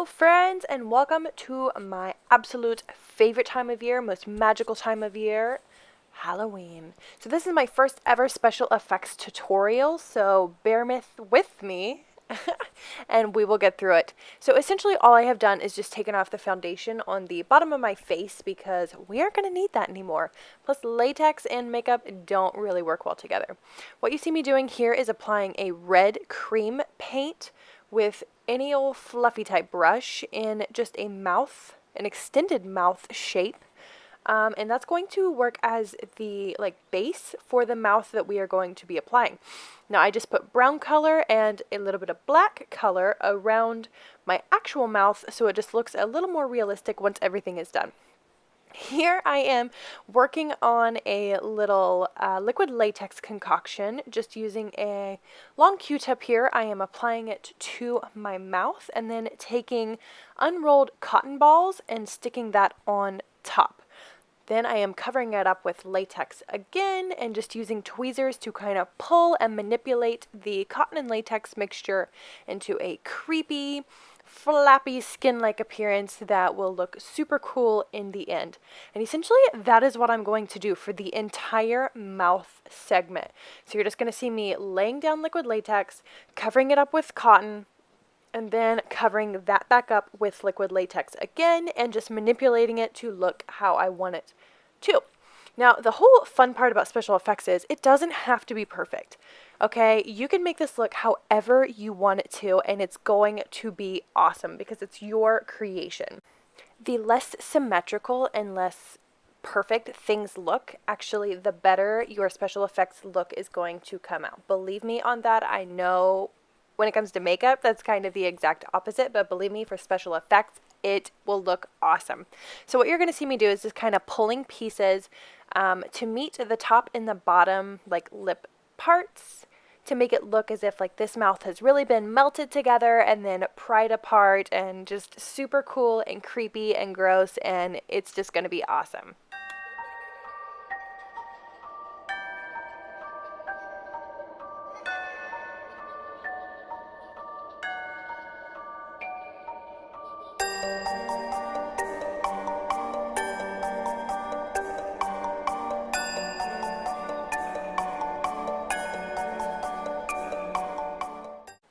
Hello friends, and welcome to my absolute favorite time of year, most magical time of year, Halloween. So this is my first ever special effects tutorial, so bear with me and we will get through it. So essentially all I have done is just taken off the foundation on the bottom of my face because we aren't going to need that anymore. Plus latex and makeup don't really work well together. What you see me doing here is applying a red cream paint with any old fluffy type brush in just an extended mouth shape. And that's going to work as the base for the mouth that we are going to be applying. Now I just put brown color and a little bit of black color around my actual mouth so it just looks a little more realistic once everything is done. Here I am working on a little liquid latex concoction, just using a long Q-tip here. I am applying it to my mouth and then taking unrolled cotton balls and sticking that on top. Then I am covering it up with latex again and just using tweezers to kind of pull and manipulate the cotton and latex mixture into a creepy, flappy skin-like appearance that will look super cool in the end. And essentially that is what I'm going to do for the entire mouth segment. So you're just going to see me laying down liquid latex, covering it up with cotton, and then covering that back up with liquid latex again and just manipulating it to look how I want it to. Now, the whole fun part about special effects is it doesn't have to be perfect. Okay, you can make this look however you want it to, and it's going to be awesome because it's your creation. The less symmetrical and less perfect things look, actually, the better your special effects look is going to come out. Believe me on that. I know when it comes to makeup, that's kind of the exact opposite, but believe me, for special effects, it will look awesome. So what you're going to see me do is just kind of pulling pieces to meet the top and the bottom lip parts to make it look as if this mouth has really been melted together and then pried apart and just super cool and creepy and gross, and it's just going to be awesome.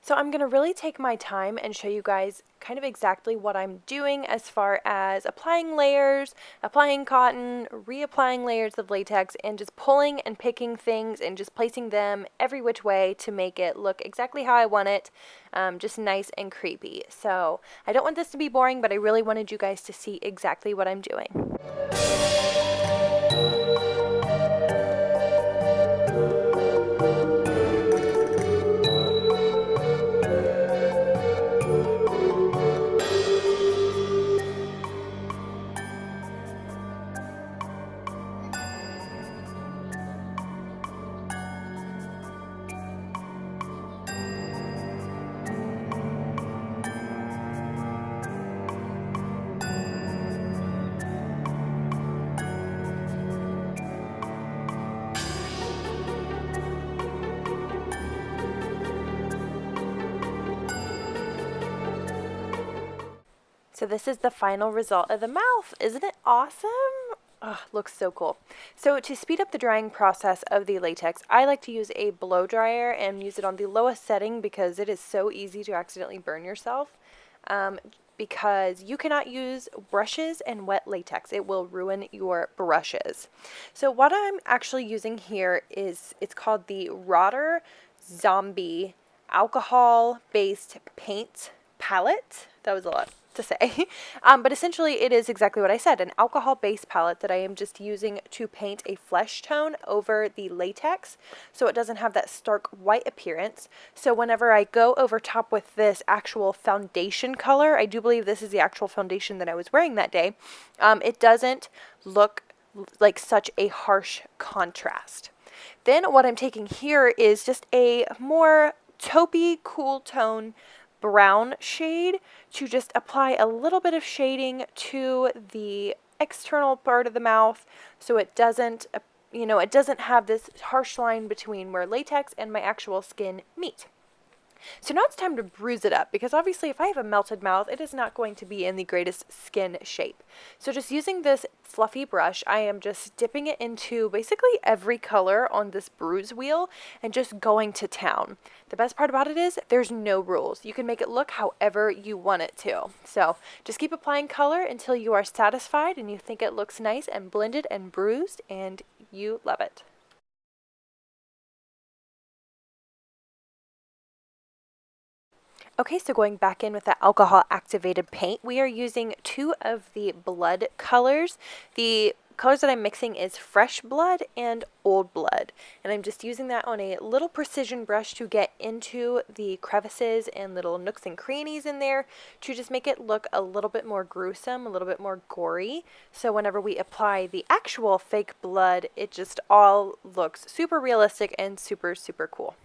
So I'm going to really take my time and show you guys kind of exactly what I'm doing as far as applying layers, applying cotton, reapplying layers of latex, and just pulling and picking things and just placing them every which way to make it look exactly how I want it, just nice and creepy. So I don't want this to be boring, but I really wanted you guys to see exactly what I'm doing. So this is the final result of the mouth. Isn't it awesome? Oh, looks so cool. So to speed up the drying process of the latex, I like to use a blow dryer and use it on the lowest setting because it is so easy to accidentally burn yourself. Because you cannot use brushes and wet latex. It will ruin your brushes. So what I'm actually using here is, it's called the Rotter Zombie alcohol-based paint palette. That was a lot to say. But essentially it is exactly what I said, an alcohol-based palette that I am just using to paint a flesh tone over the latex so it doesn't have that stark white appearance. So whenever I go over top with this actual foundation color, I do believe this is the actual foundation that I was wearing that day, it doesn't look like such a harsh contrast. Then what I'm taking here is just a more taupey, cool tone brown shade to just apply a little bit of shading to the external part of the mouth so it doesn't, it doesn't have this harsh line between where latex and my actual skin meet. So now it's time to bruise it up, because obviously if I have a melted mouth, it is not going to be in the greatest skin shape. So just using this fluffy brush, I am just dipping it into basically every color on this bruise wheel and just going to town. The best part about it is there's no rules. You can make it look however you want it to. So just keep applying color until you are satisfied and you think it looks nice and blended and bruised and you love it. Okay, so going back in with the alcohol activated paint, we are using 2 of the blood colors. The colors that I'm mixing is fresh blood and old blood, and I'm just using that on a little precision brush to get into the crevices and little nooks and crannies in there to just make it look a little bit more gruesome, a little bit more gory. So whenever we apply the actual fake blood, it just all looks super realistic and super, super cool.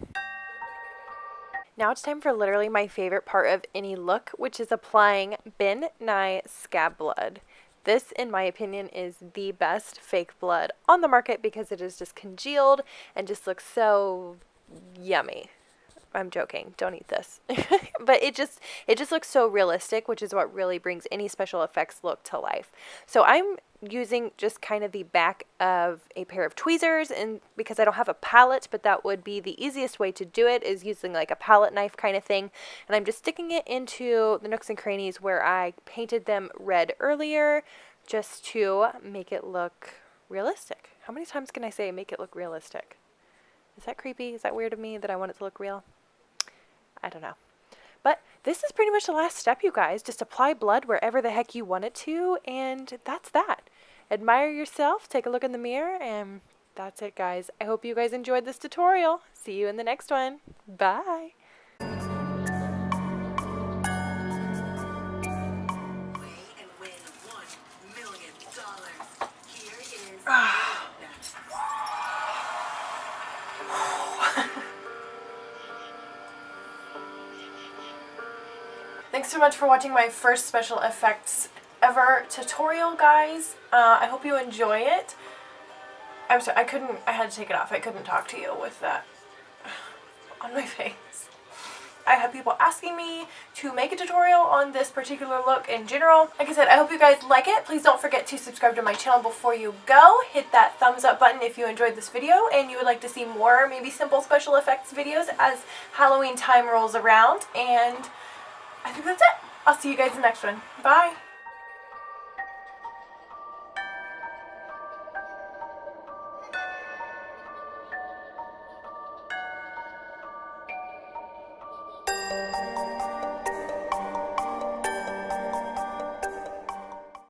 Now it's time for literally my favorite part of any look, which is applying Ben Nye Scab Blood. This, in my opinion, is the best fake blood on the market because it is just congealed and just looks so yummy. I'm joking, don't eat this. But it just looks so realistic, which is what really brings any special effects look to life. So I'm using just kind of the back of a pair of tweezers, and because I don't have a palette, but that would be the easiest way to do it, is using like a palette knife kind of thing. And I'm just sticking it into the nooks and crannies where I painted them red earlier, just to make it look realistic. How many times can I say make it look realistic? Is that creepy? Is that weird of me that I want it to look real? I don't know. But this is pretty much the last step, you guys. Just apply blood wherever the heck you want it to, and that's that. Admire yourself, take a look in the mirror, and that's it, guys. I hope you guys enjoyed this tutorial. See you in the next one. Bye. Thanks so much for watching my first special effects ever tutorial, guys. I hope you enjoy it. I'm sorry, I had to take it off. I couldn't talk to you with that on my face. I have people asking me to make a tutorial on this particular look in general. Like I said, I hope you guys like it. Please don't forget to subscribe to my channel before you go. Hit that thumbs up button if you enjoyed this video and you would like to see more maybe simple special effects videos as Halloween time rolls around. And I think that's it. I'll see you guys in the next one. Bye!